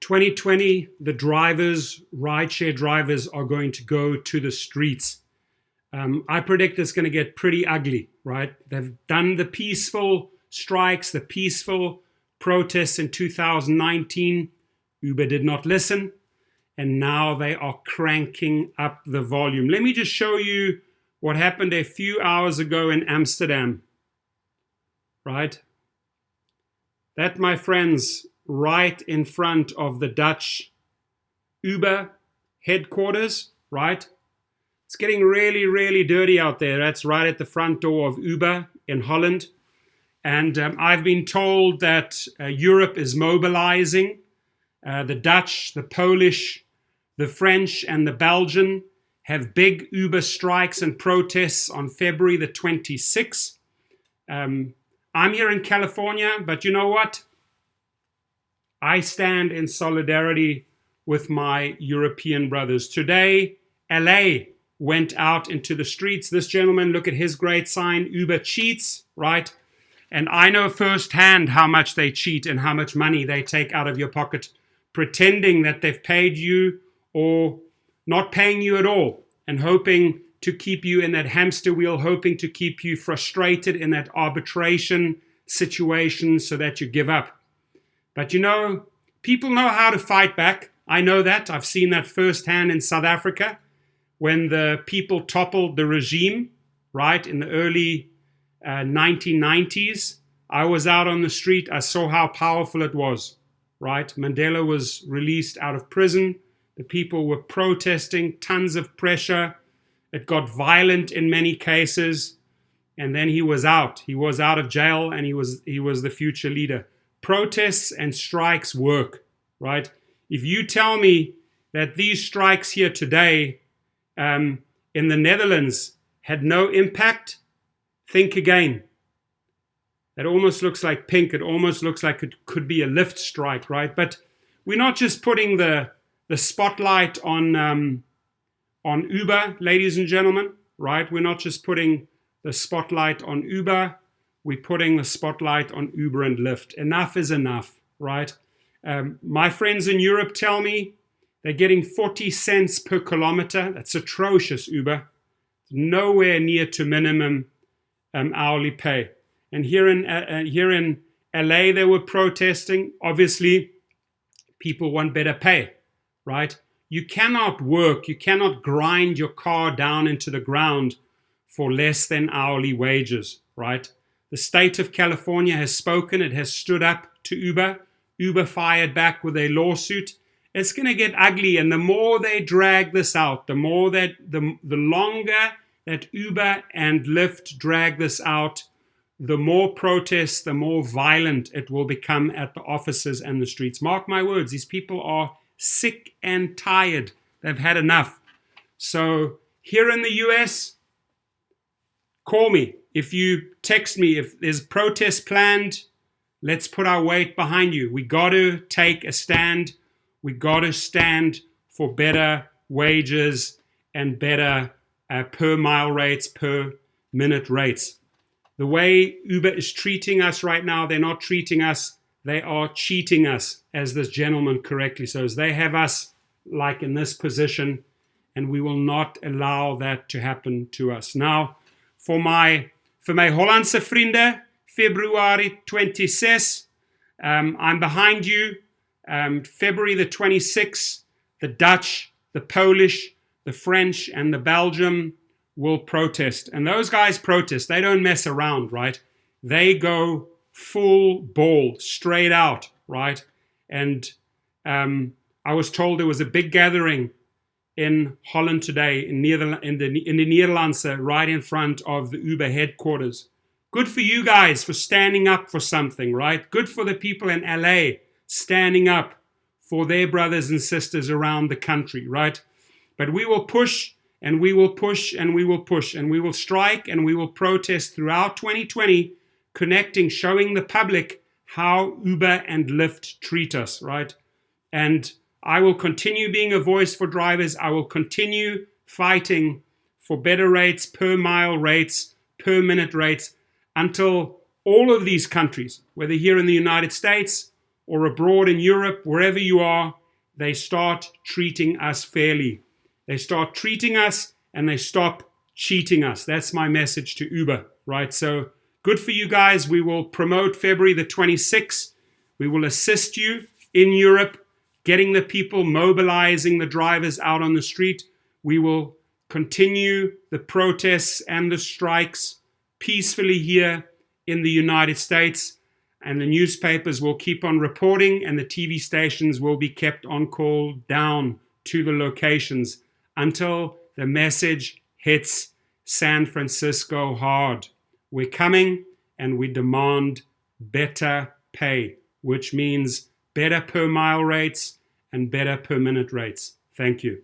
2020, the drivers, rideshare drivers, are going to go to the streets. I predict it's going to get pretty ugly, right? They've done the peaceful strikes, the peaceful protests in 2019. Uber did not listen, and now they are cranking up the volume. Let me just show you what happened a few hours ago in Amsterdam, right? That, my friends, right in front of the Dutch Uber headquarters, right? It's getting really, really dirty out there. That's right at the front door of Uber in Holland. And I've been told that Europe is mobilizing. The Dutch, the Polish, the French, and the Belgian have big Uber strikes and protests on February the 26th. I'm here in California, but you know what? I stand in solidarity with my European brothers. Today, LA went out into the streets. This gentleman, look at his great sign, Uber cheats, right? And I know firsthand how much they cheat and how much money they take out of your pocket, pretending that they've paid you or not paying you at all, and hoping to keep you in that hamster wheel, hoping to keep you frustrated in that arbitration situation so that you give up. But you know, people know how to fight back. I know that. I've seen that firsthand in South Africa when the people toppled the regime, right, in the early 1990s. I was out on the street. I saw how powerful it was, right? Mandela was released out of prison. The people were protesting, tons of pressure. It got violent in many cases. And then he was out. He was out of jail, and he was the future leader. Protests and strikes work, right? If you tell me that these strikes here today in the Netherlands had no impact, think again. That almost looks like pink. It almost looks like it could be a Lyft strike, right? But we're not just putting the spotlight on Uber, ladies and gentlemen, right? We're not just putting the spotlight on Uber. We're putting the spotlight on Uber and Lyft. Enough is enough, right? My friends in Europe tell me they're getting 40 cents per kilometer. That's atrocious, Uber. Nowhere near to minimum hourly pay. And here in LA, they were protesting. Obviously, people want better pay, right? You cannot work, you cannot grind your car down into the ground for less than hourly wages, right? The state of California has spoken. It has stood up to Uber. Uber fired back with a lawsuit. It's going to get ugly, and the more they drag this out, the longer that Uber and Lyft drag this out, the more protests, the more violent it will become at the offices and the streets. Mark my words, these people are sick and tired. They've had enough. So here in the US, call me. If you text me, if there's protests planned, let's put our weight behind you. We got to take a stand. We got to stand for better wages and better per mile rates, per minute rates. The way Uber is treating us right now, they're not treating us, they are cheating us, as this gentleman correctly says. They have us like in this position, and we will not allow that to happen to us. Now, for my Hollandse vrienden, February 26th, I'm behind you. February the 26th, the Dutch, the Polish, the French, and the Belgian will protest. And those guys protest. They don't mess around, right? They go full ball, straight out, right? And I was told there was a big gathering in Holland today, in the Netherlands, right in front of the Uber headquarters. Good for you guys for standing up for something, right? Good for the people in LA standing up for their brothers and sisters around the country, right? But we will push, and we will push, and we will push, and we will strike, and we will protest throughout 2020, connecting, showing the public how Uber and Lyft treat us, right? And I will continue being a voice for drivers. I will continue fighting for better rates, per mile rates, per minute rates, until all of these countries, whether here in the United States or abroad in Europe, wherever you are, they start treating us fairly. They start treating us and they stop cheating us. That's my message to Uber, right? So good for you guys. We will promote February the 26th. We will assist you in Europe, getting the people, mobilizing the drivers out on the street. We will continue the protests and the strikes peacefully here in the United States. And the newspapers will keep on reporting, and the TV stations will be kept on call down to the locations until the message hits San Francisco hard. We're coming, and we demand better pay, which means better per mile rates and better per minute rates. Thank you.